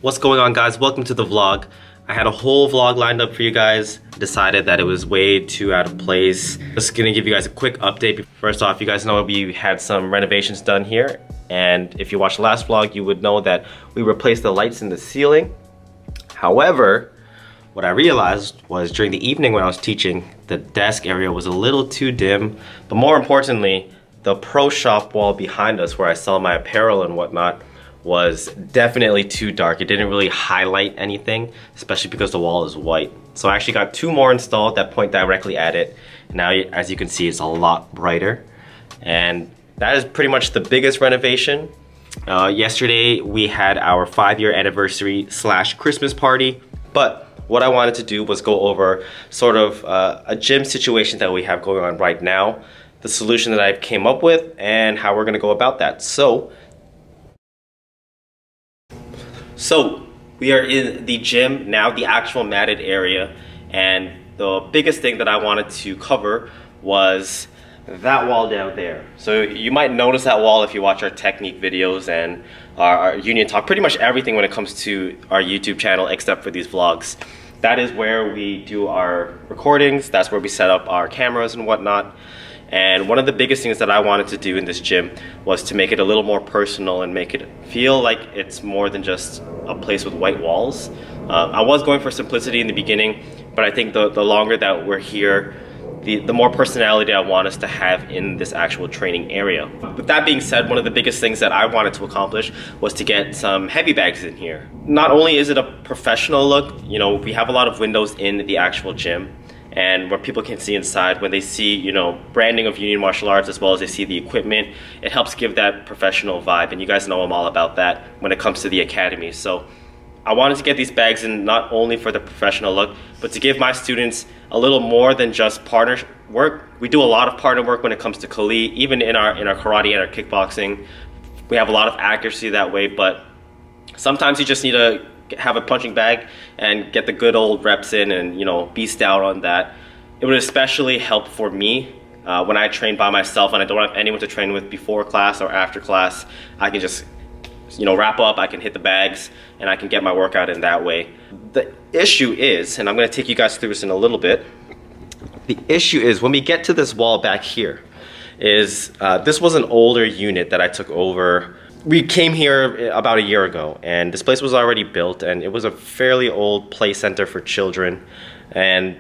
What's going on, guys? Welcome to the vlog. I had a whole vlog lined up for you guys. Decided that it was way too out of place. Just gonna give you guys a quick update. First off, you guys know we had some renovations done here. And if you watched the last vlog, you would know that we replaced the lights in the ceiling. However, what I realized was during the evening when I was teaching, the desk area was a little too dim. But more importantly, the pro shop wall behind us where I sell my apparel and whatnot was definitely too dark. It didn't really highlight anything, especially because the wall is white. So I actually got two more installed that point directly at it. Now, as you can see, it's a lot brighter. And that is pretty much the biggest renovation. Yesterday, we had our 5-year anniversary / Christmas party. But what I wanted to do was go over sort of a gym situation that we have going on right now, the solution that I came up with, and how we're gonna go about that. So we are in the gym now, the actual matted area, and the biggest thing that I wanted to cover was that wall down there. So you might notice that wall if you watch our technique videos and our union talk, pretty much everything when it comes to our YouTube channel except for these vlogs. That is where we do our recordings, that's where we set up our cameras and whatnot. And one of the biggest things that I wanted to do in this gym was to make it a little more personal and make it feel like it's more than just a place with white walls. I was going for simplicity in the beginning, but I think the longer that we're here, the more personality I want us to have in this actual training area. With that being said, one of the biggest things that I wanted to accomplish was to get some heavy bags in here. Not only is it a professional look, you know, we have a lot of windows in the actual gym, and where people can see inside, when they see, you know, branding of Union Martial Arts as well as they see the equipment, it helps give that professional vibe, and you guys know I'm all about that when it comes to the academy. So I wanted to get these bags in not only for the professional look, but to give my students a little more than just partner work. We do a lot of partner work when it comes to Kali, even in our karate and our kickboxing. We have a lot of accuracy that way, but sometimes you just need to have a punching bag and get the good old reps in and, you know, beast out on that. It would especially help for me when I train by myself and I don't have anyone to train with before class or after class. I can just, you know, wrap up, I can hit the bags, and I can get my workout in that way. The issue is, and I'm gonna take you guys through this in a little bit, the issue is when we get to this wall back here, is this was an older unit that I took over. We came here about a year ago, and this place was already built, and it was a fairly old play center for children, and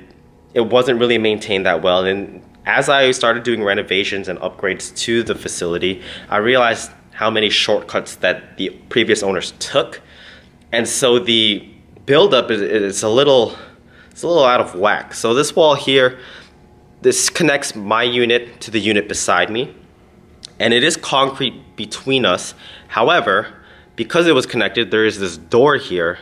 it wasn't really maintained that well. And as I started doing renovations and upgrades to the facility, I realized how many shortcuts that the previous owners took, and so the buildup is a little out of whack. So this wall here, this connects my unit to the unit beside me, and it is concrete between us. However, because it was connected, there is this door here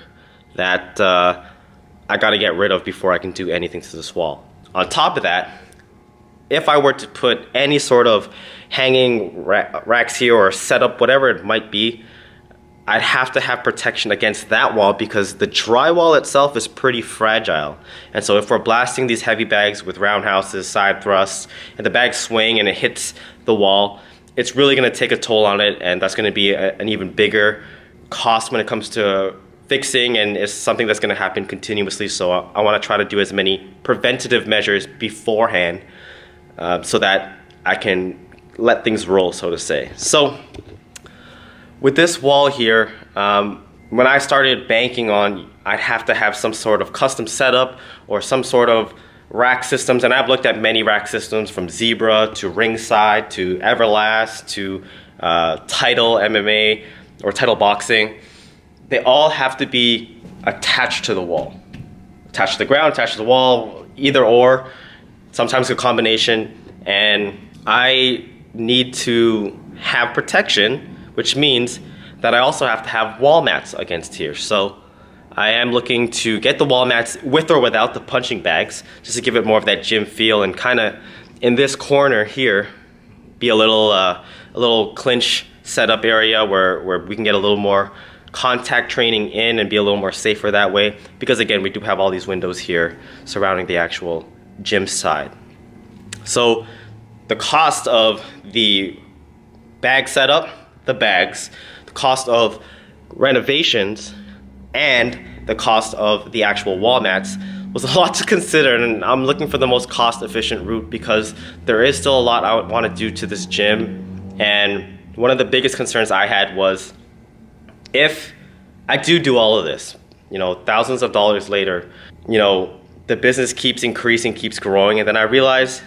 that I gotta get rid of before I can do anything to this wall. On top of that, if I were to put any sort of hanging racks here or setup, whatever it might be, I'd have to have protection against that wall because the drywall itself is pretty fragile. And so if we're blasting these heavy bags with roundhouses, side thrusts, and the bags swing and it hits the wall, it's really gonna take a toll on it, and that's gonna be an even bigger cost when it comes to fixing, and it's something that's gonna happen continuously. So I wanna try to do as many preventative measures beforehand so that I can let things roll, so to say. So with this wall here, when I started banking on, I'd have to have some sort of custom setup or some sort of rack systems, and I've looked at many rack systems from Zebra to Ringside to Everlast to Title MMA or Title Boxing. They all have to be attached to the wall. Attached to the ground, attached to the wall, either or, sometimes a combination, and I need to have protection, which means that I also have to have wall mats against here. So I am looking to get the wall mats with or without the punching bags, just to give it more of that gym feel, and kind of in this corner here be a little clinch setup area where we can get a little more contact training in and be a little more safer that way, because again, we do have all these windows here surrounding the actual gym side. So the cost of the bag setup, the bags, the cost of renovations, and the cost of the actual wall mats was a lot to consider, and I'm looking for the most cost-efficient route because there is still a lot I want to do to this gym. And one of the biggest concerns I had was, if I do all of this, you know, thousands of dollars later, you know, the business keeps increasing, keeps growing, and then I realize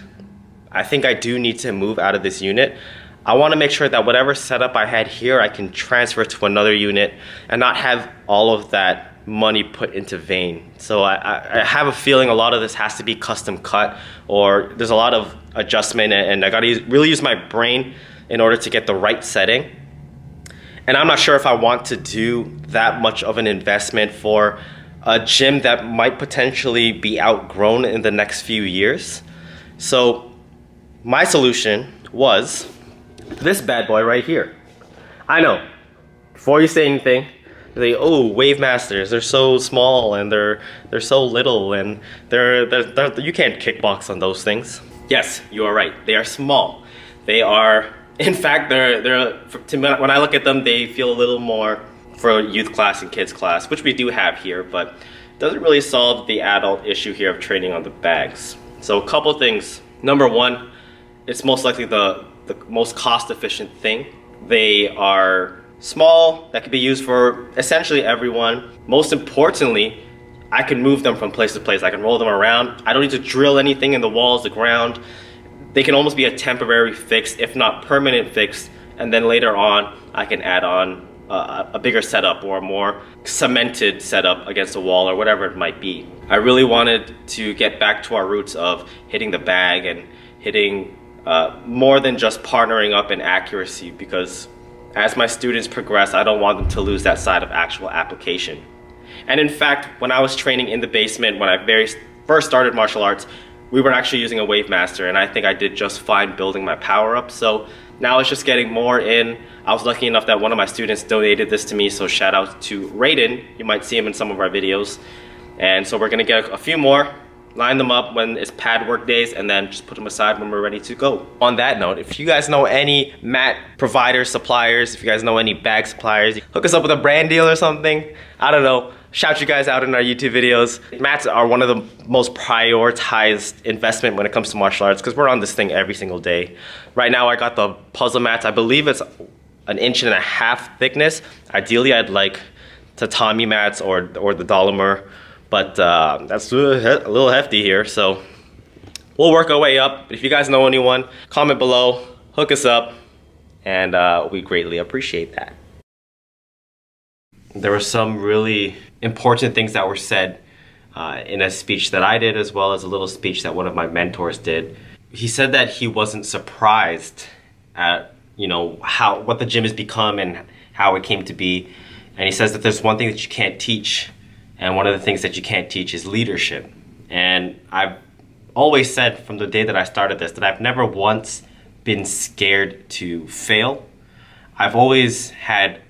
I think I do need to move out of this unit. I want to make sure that whatever setup I had here, I can transfer to another unit and not have all of that money put into vain. So I have a feeling a lot of this has to be custom cut, or there's a lot of adjustment, and I gotta really use my brain in order to get the right setting. And I'm not sure if I want to do that much of an investment for a gym that might potentially be outgrown in the next few years. So my solution was this bad boy right here. I know, before you say anything, they, oh, Wave Masters, they're so small and they're so little, and they're you can't kickbox on those things. Yes, you are right. They are small. They are, in fact, when I look at them, they feel a little more for youth class and kids class, which we do have here, but it doesn't really solve the adult issue here of training on the bags. So a couple things. Number one, it's most likely the most cost-efficient thing. They are small, that could be used for essentially everyone. Most importantly, I can move them from place to place. I can roll them around. I don't need to drill anything in the walls, the ground. They can almost be a temporary fix, if not permanent fix, and then later on, I can add on a bigger setup or a more cemented setup against a wall or whatever it might be. I really wanted to get back to our roots of hitting the bag and hitting more than just partnering up in accuracy, because as my students progress, I don't want them to lose that side of actual application. And in fact, when I was training in the basement, when I first started martial arts, we were actually using a Wave Master, and I think I did just fine building my power up. So now it's just getting more in. I was lucky enough that one of my students donated this to me, so shout out to Raiden. You might see him in some of our videos. And so we're gonna get a few more, line them up when it's pad work days, and then just put them aside when we're ready to go. On that note, if you guys know any mat providers, suppliers, if you guys know any bag suppliers, hook us up with a brand deal or something. I don't know, shout you guys out in our YouTube videos. Mats are one of the most prioritized investment when it comes to martial arts, because we're on this thing every single day. Right now I got the puzzle mats. I believe it's 1.5 inches thickness. Ideally I'd like tatami mats or the Dolomer, but that's a little hefty here, so we'll work our way up. If you guys know anyone, comment below, hook us up, and we greatly appreciate that. There were some really important things that were said in a speech that I did, as well as a little speech that one of my mentors did. He said that he wasn't surprised at, you know, what the gym has become and how it came to be. And he says that there's one thing that you can't teach, and one of the things that you can't teach is leadership. And I've always said from the day that I started this that I've never once been scared to fail. I've always had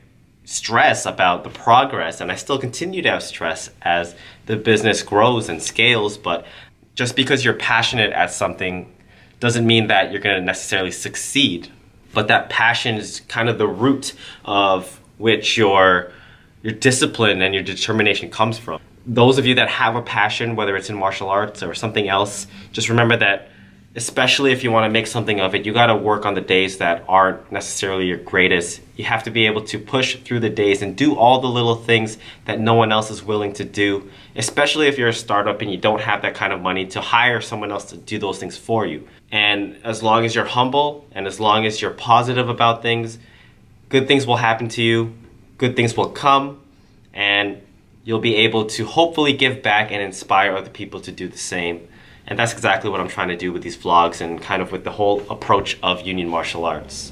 stress about the progress, and I still continue to have stress as the business grows and scales, but just because you're passionate at something doesn't mean that you're going to necessarily succeed. But that passion is kind of the root of which your discipline and your determination comes from. Those of you that have a passion, whether it's in martial arts or something else, just remember that, especially if you want to make something of it, you got to work on the days that aren't necessarily your greatest. You have to be able to push through the days and do all the little things that no one else is willing to do, especially if you're a startup and you don't have that kind of money to hire someone else to do those things for you. And as long as you're humble and as long as you're positive about things, good things will happen to you, good things will come, and you'll be able to hopefully give back and inspire other people to do the same. And that's exactly what I'm trying to do with these vlogs and kind of with the whole approach of Union Martial Arts.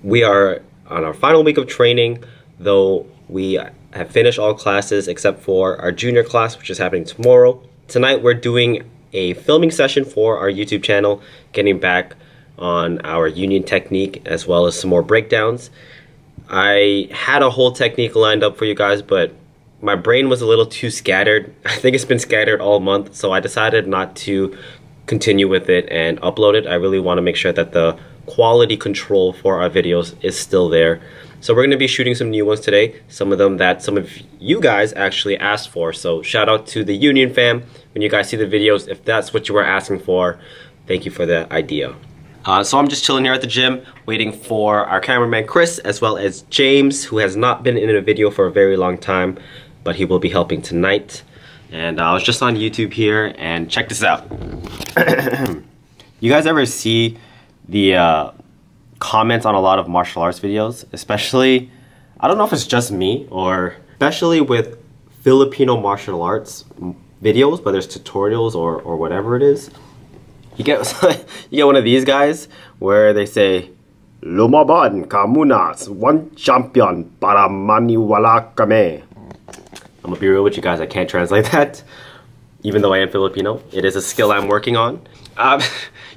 We are on our final week of training, though we have finished all classes except for our junior class, which is happening tomorrow. Tonight we're doing a filming session for our YouTube channel, getting back on our Union technique as well as some more breakdowns. I had a whole technique lined up for you guys, but my brain was a little too scattered. I think it's been scattered all month, so I decided not to continue with it and upload it. I really want to make sure that the quality control for our videos is still there. So we're going to be shooting some new ones today, some of them that some of you guys actually asked for. So shout out to the Union fam. When you guys see the videos, if that's what you were asking for, thank you for the idea. So I'm just chilling here at the gym, waiting for our cameraman Chris, as well as James, who has not been in a video for a very long time, but he will be helping tonight. And I was just on YouTube here, and check this out. You guys ever see the comments on a lot of martial arts videos? Especially, I don't know if it's just me, or especially with Filipino martial arts videos, whether it's tutorials or whatever it is. You get one of these guys where they say, "Lumaban ka muna, one champion para maniwala kami." I'm gonna be real with you guys, I can't translate that, even though I am Filipino. It is a skill I'm working on.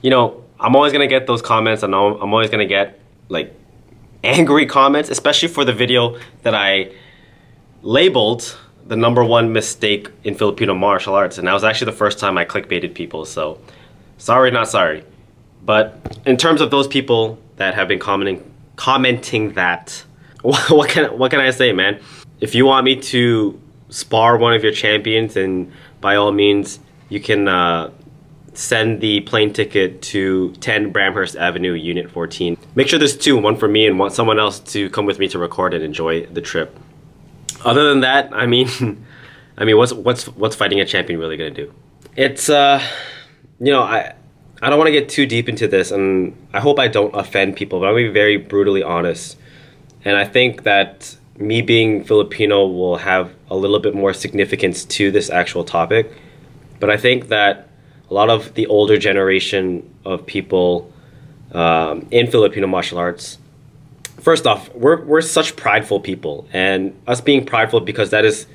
You know, I'm always gonna get those comments, and I'm always gonna get like angry comments, especially for the video that I labeled the #1 mistake in Filipino martial arts, and that was actually the first time I clickbaited people, so sorry, not sorry. But in terms of those people that have been commenting that, what can I say, man? If you want me to spar one of your champions, then by all means, you can send the plane ticket to 10 Bramhurst Ave Unit 14. Make sure there's 2, one for me and someone else to come with me to record and enjoy the trip. Other than that, I mean, what's fighting a champion really gonna do? It's you know, I don't want to get too deep into this, and I hope I don't offend people, but I'm going to be very brutally honest. And I think that me being Filipino will have a little bit more significance to this actual topic. But I think that a lot of the older generation of people in Filipino martial arts, first off, we're such prideful people, and us being prideful because that is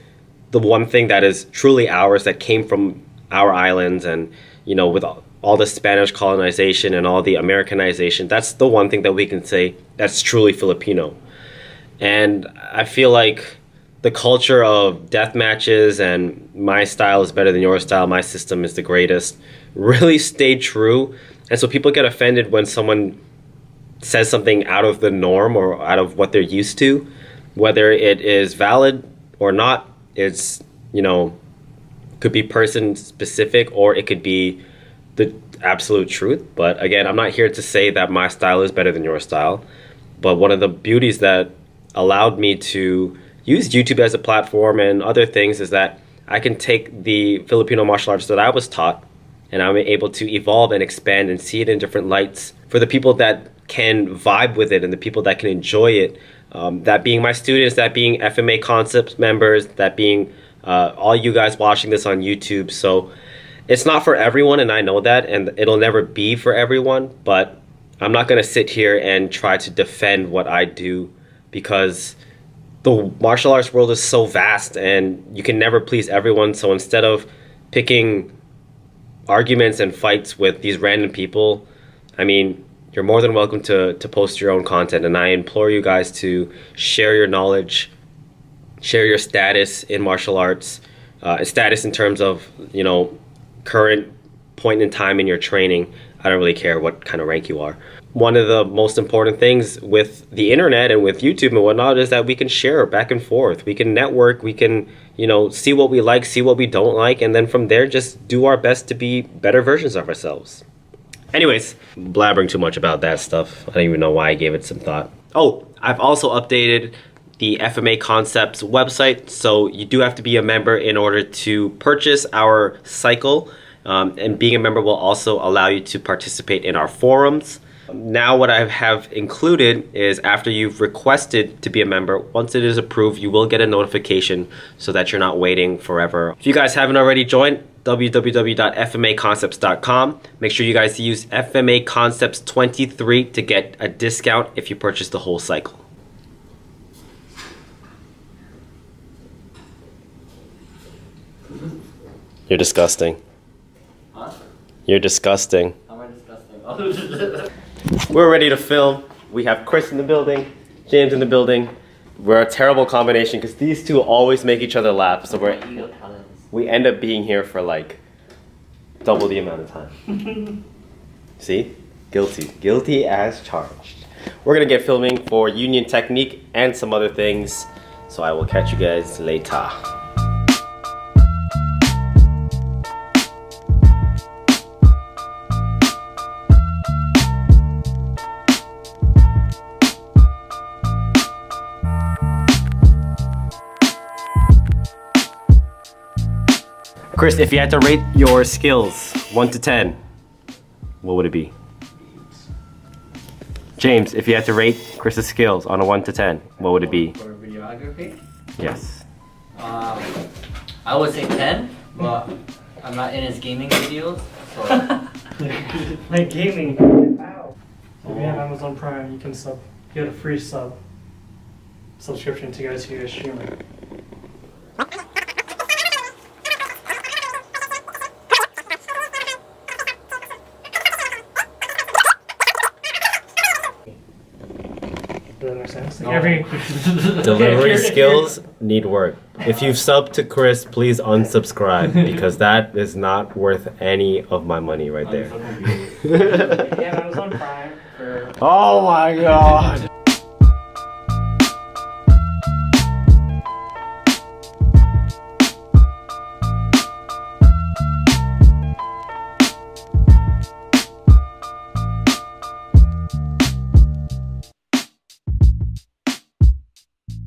the one thing that is truly ours, that came from our islands. And you know, with all the Spanish colonization and all the Americanization, that's the one thing that we can say that's truly Filipino. And I feel like the culture of death matches and my style is better than your style, my system is the greatest, really stayed true. And so people get offended when someone says something out of the norm or out of what they're used to, whether it is valid or not. It's, you know, could be person specific, or it could be the absolute truth. But again, I'm not here to say that my style is better than your style. But one of the beauties that allowed me to use YouTube as a platform and other things is that I can take the Filipino martial arts that I was taught, and I'm able to evolve and expand and see it in different lights for the people that can vibe with it and the people that can enjoy it. That being my students, that being FMACONCEPTS members, that being all you guys watching this on YouTube. So it's not for everyone, and I know that, and it'll never be for everyone, but I'm not going to sit here and try to defend what I do, because the martial arts world is so vast and you can never please everyone. So instead of picking arguments and fights with these random people, I mean, you're more than welcome to post your own content, and I implore you guys to share your knowledge, share your status in martial arts, status in terms of, you know, current point in time in your training. I don't really care what kind of rank you are. One of the most important things with the internet and with YouTube and whatnot is that we can share back and forth. We can network, we can, you know, see what we like, see what we don't like, and then from there just do our best to be better versions of ourselves. Anyways, blabbering too much about that stuff. I don't even know why I gave it some thought. Oh, I've also updated the FMACONCEPTS website, so you do have to be a member in order to purchase our cycle, and being a member will also allow you to participate in our forums. Now what I have included is, after you've requested to be a member, once it is approved, you will get a notification so that you're not waiting forever. If you guys haven't already joined, www.fmaconcepts.com. Make sure you guys use FMACONCEPTS23 to get a discount if you purchase the whole cycle. You're disgusting. Huh? You're disgusting. How am I disgusting? We're ready to film. We have Chris in the building, James in the building. We're a terrible combination because these two always make each other laugh, so we end up being here for like double the amount of time. See? Guilty. Guilty as charged. we're gonna get filming for Union Technique and some other things. So I will catch you guys later. Chris, if you had to rate your skills 1 to 10, what would it be? James, if you had to rate Chris's skills on a 1 to 10, what would it be? For videography? Yes. I would say 10, but I'm not in his gaming videos, so... Like gaming. Wow. If you have Amazon Prime, you can get a free subscription to go to your streamer. Does that make sense? Like Delivery skills need work. If you've subbed to Chris, please unsubscribe because that is not worth any of my money right there. Yeah, Amazon Prime for... Oh my god!